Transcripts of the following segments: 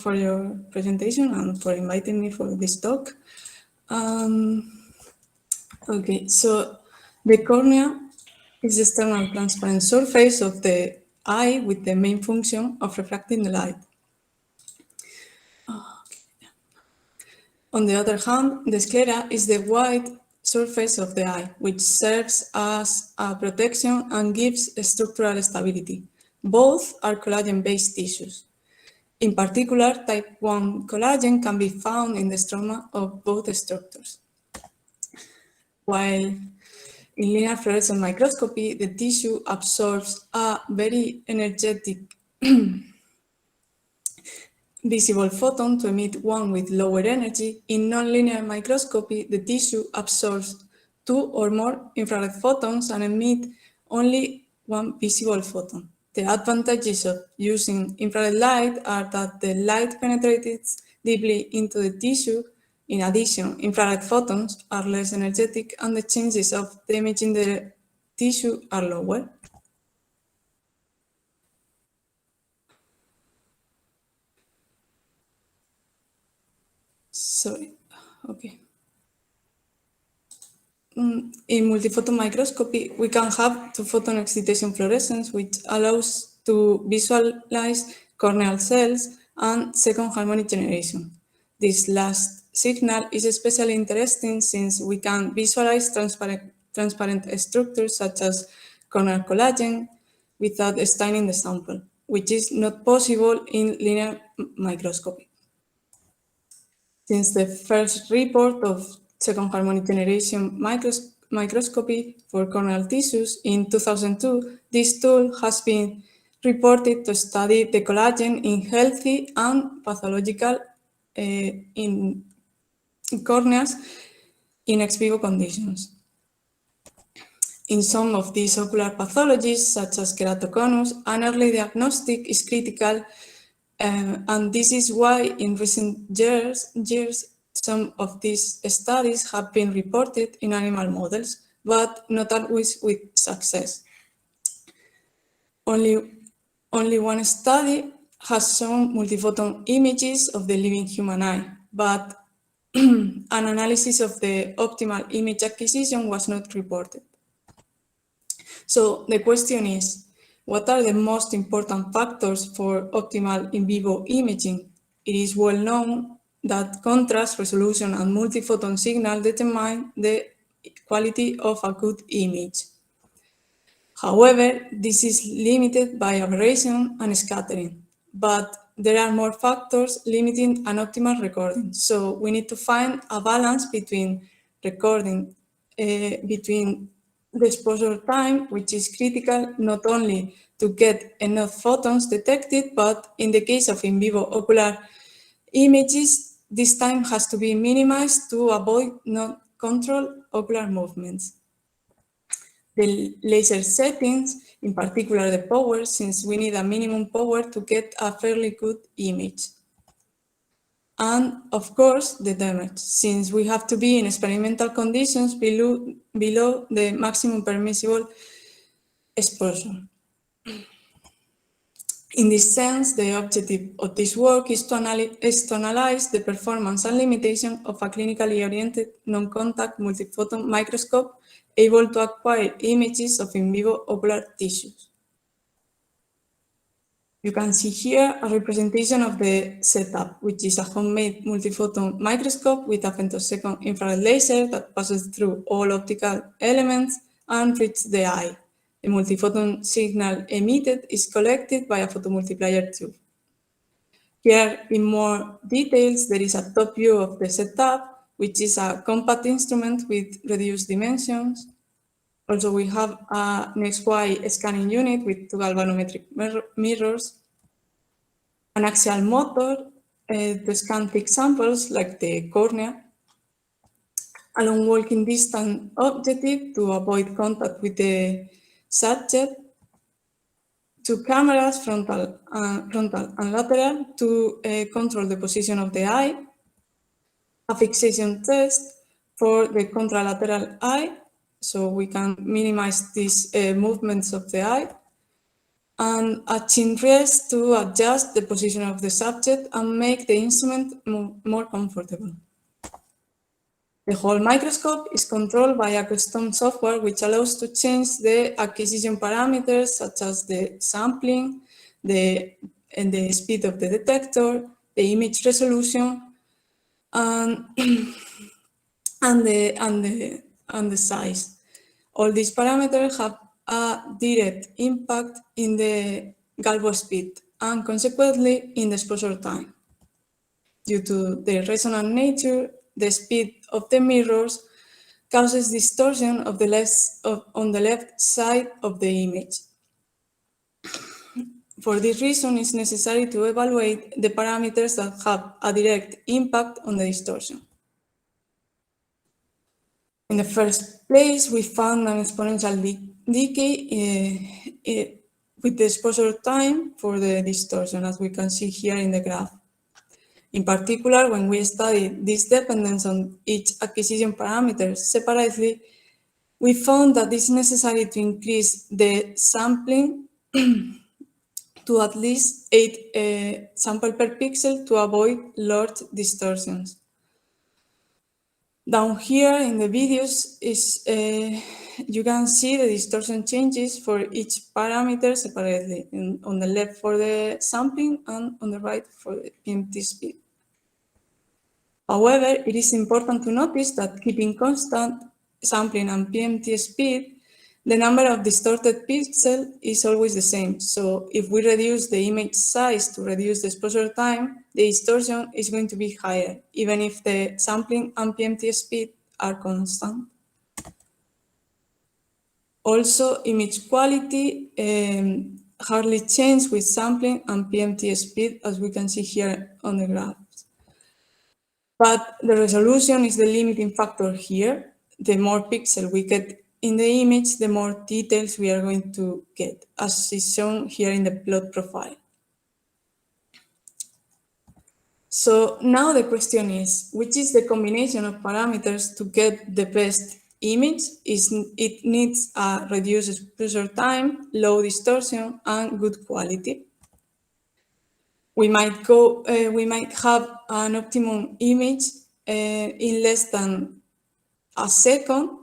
for your presentation and for inviting me for this talk. Okay, so the cornea is the external transparent surface of the eye with the main function of refracting the light. On the other hand, the sclera is the white surface of the eye, which serves as a protection and gives structural stability. Both are collagen-based tissues. In particular, type 1 collagen can be found in the stroma of both structures. While in linear fluorescence microscopy, the tissue absorbs a very energetic visible photon to emit one with lower energy. In nonlinear microscopy, the tissue absorbs 2 or more infrared photons and emit only one visible photon. The advantages of using infrared light are that the light penetrates deeply into the tissue. In addition, infrared photons are less energetic and the chances of damaging the tissue are lower. Sorry, okay. In multiphoton microscopy, we can have two-photon excitation fluorescence, which allows to visualize corneal cells and second harmonic generation. This last signal is especially interesting since we can visualize transparent structures such as corneal collagen without staining the sample, which is not possible in linear microscopy. Since the first report of second harmonic generation microscopy for corneal tissues in 2002, this tool has been reported to study the collagen in healthy and pathological in corneas in ex vivo conditions. In some of these ocular pathologies, such as keratoconus, an early diagnostic is critical, and this is why in recent years, some of these studies have been reported in animal models, but not always with success. Only one study has shown multiphoton images of the living human eye, but an analysis of the optimal image acquisition was not reported. So the question is, what are the most important factors for optimal in vivo imaging? It is well known that contrast, resolution, and multiphoton signal determine the quality of a good image. However, this is limited by aberration and scattering, but there are more factors limiting an optimal recording. So we need to find a balance between recording, between the exposure time, which is critical not only to get enough photons detected, but in the case of in vivo ocular images, this time has to be minimized to avoid non-controlled ocular movements. The laser settings, in particular the power, since we need a minimum power to get a fairly good image. And of course, the damage, since we have to be in experimental conditions below the maximum permissible exposure. In this sense, the objective of this work is to analyze the performance and limitation of a clinically oriented non-contact multiphoton microscope able to acquire images of in vivo ocular tissues. You can see here a representation of the setup, which is a homemade multiphoton microscope with a femtosecond infrared laser that passes through all optical elements and reaches the eye. The multiphoton signal emitted is collected by a photomultiplier tube. Here, in more details, there is a top view of the setup, which is a compact instrument with reduced dimensions. Also, we have an XY scanning unit with 2 galvanometric mirrors, an axial motor to scan thick samples like the cornea, a long walking distance objective to avoid contact with the subject, 2 cameras, frontal and lateral, to control the position of the eye, a fixation test for the contralateral eye, so we can minimize these movements of the eye, and a chin rest to adjust the position of the subject and make the instrument more comfortable. The whole microscope is controlled by a custom software which allows to change the acquisition parameters such as the sampling, the speed of the detector, the image resolution, and, and the size. All these parameters have a direct impact in the galvo speed and consequently in the exposure time. Due to the resonant nature, the speed of the mirrors causes distortion of on the left side of the image. For this reason, it's necessary to evaluate the parameters that have a direct impact on the distortion. In the first place, we found an exponential decay with the exposure time for the distortion, as we can see here in the graph. In particular, when we studied this dependence on each acquisition parameter separately, we found that it's necessary to increase the sampling to at least 8 samples per pixel to avoid large distortions. Down here in the videos you can see the distortion changes for each parameter separately, on the left for the sampling and on the right for the PMT speed. However, it is important to notice that keeping constant sampling and PMT speed, the number of distorted pixels is always the same. So if we reduce the image size to reduce the exposure time, the distortion is going to be higher, even if the sampling and PMT speed are constant. Also, image quality hardly changes with sampling and PMT speed, as we can see here on the graph. But the resolution is the limiting factor here. The more pixels we get in the image, the more details we are going to get, as is shown here in the plot profile. So now the question is, which is the combination of parameters to get the best image? It needs a reduced exposure time, low distortion, and good quality. We might have an optimum image in less than a second,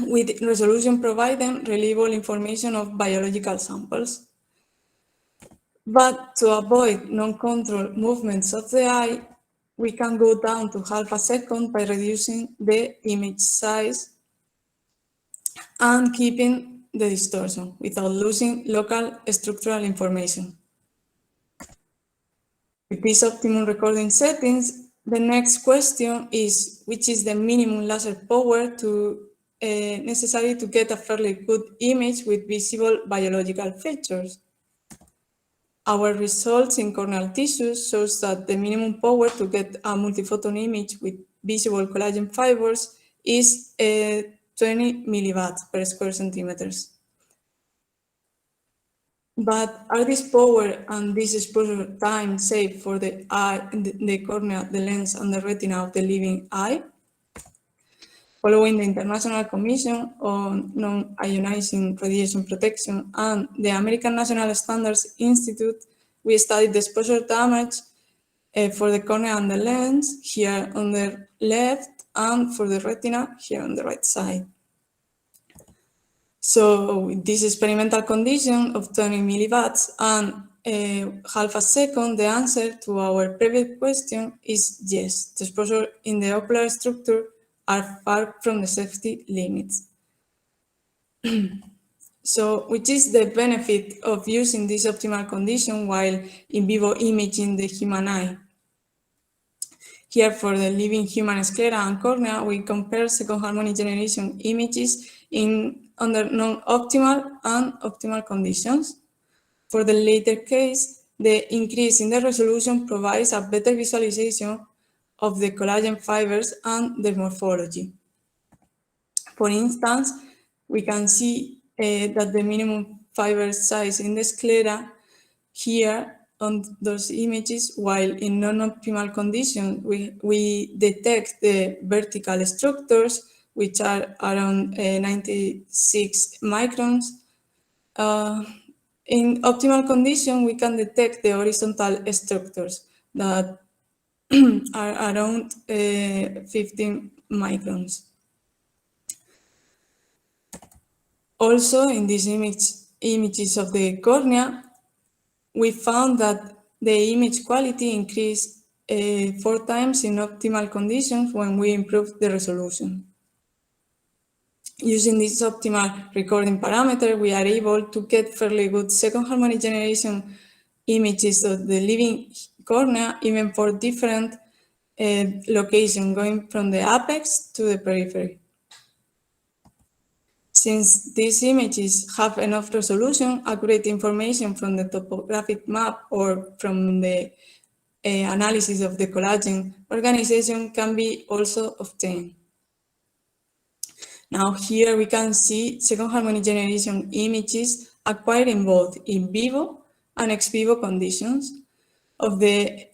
with resolution providing reliable information of biological samples. But to avoid non-controlled movements of the eye, we can go down to half a second by reducing the image size and keeping the distortion without losing local structural information. With these optimum recording settings, the next question is, which is the minimum laser power necessary to get a fairly good image with visible biological features? Our results in corneal tissues shows that the minimum power to get a multiphoton image with visible collagen fibers is 20 milliwatts per square centimeters. But are this power and this exposure time safe for the eye, the cornea, the lens, and the retina of the living eye? Following the International Commission on Non-Ionizing Radiation Protection and the American National Standards Institute, we studied the exposure damage for the cornea and the lens, here on the left, and for the retina, here on the right side. So with this experimental condition of 20 milliwatts and half a second, the answer to our previous question is yes. The exposure in the ocular structure are far from the safety limits. So which is the benefit of using this optimal condition while in vivo imaging the human eye? Here for the living human sclera and cornea, we compare second harmonic generation images under non-optimal and optimal conditions. For the later case, the increase in the resolution provides a better visualization of the collagen fibers and their morphology. For instance, we can see that the minimum fiber size in the sclera here on those images, while in non-optimal conditions, we detect the vertical structures, which are around 96 microns. In optimal condition, we can detect the horizontal structures that are around 15 microns. Also, in these images of the cornea, we found that the image quality increased 4 times in optimal conditions when we improved the resolution. Using this optimal recording parameter, we are able to get fairly good second harmonic generation images of the living cornea, even for different locations, going from the apex to the periphery. Since these images have enough resolution, accurate information from the topographic map or from the analysis of the collagen organization can be also obtained. Now here we can see second harmonic generation images acquired in both in vivo and ex vivo conditions of the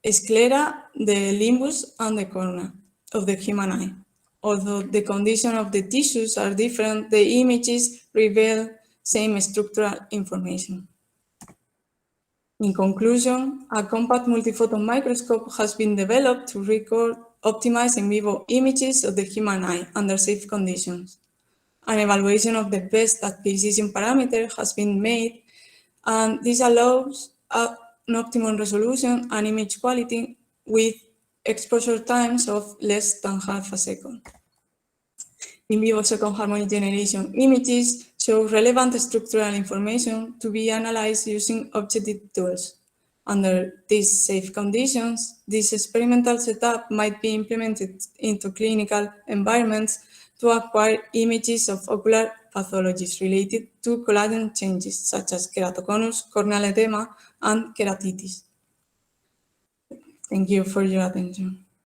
sclera, the limbus, and the cornea of the human eye. Although the condition of the tissues are different, the images reveal same structural information. In conclusion, a compact multiphoton microscope has been developed to record optimized in vivo images of the human eye under safe conditions. An evaluation of the best acquisition parameter has been made, and this allows an optimum resolution and image quality with exposure times of less than half a second. In vivo second harmonic generation images show relevant structural information to be analyzed using objective tools. Under these safe conditions, this experimental setup might be implemented into clinical environments to acquire images of ocular pathologies related to collagen changes, such as keratoconus, corneal edema, and keratitis. Thank you for your attention.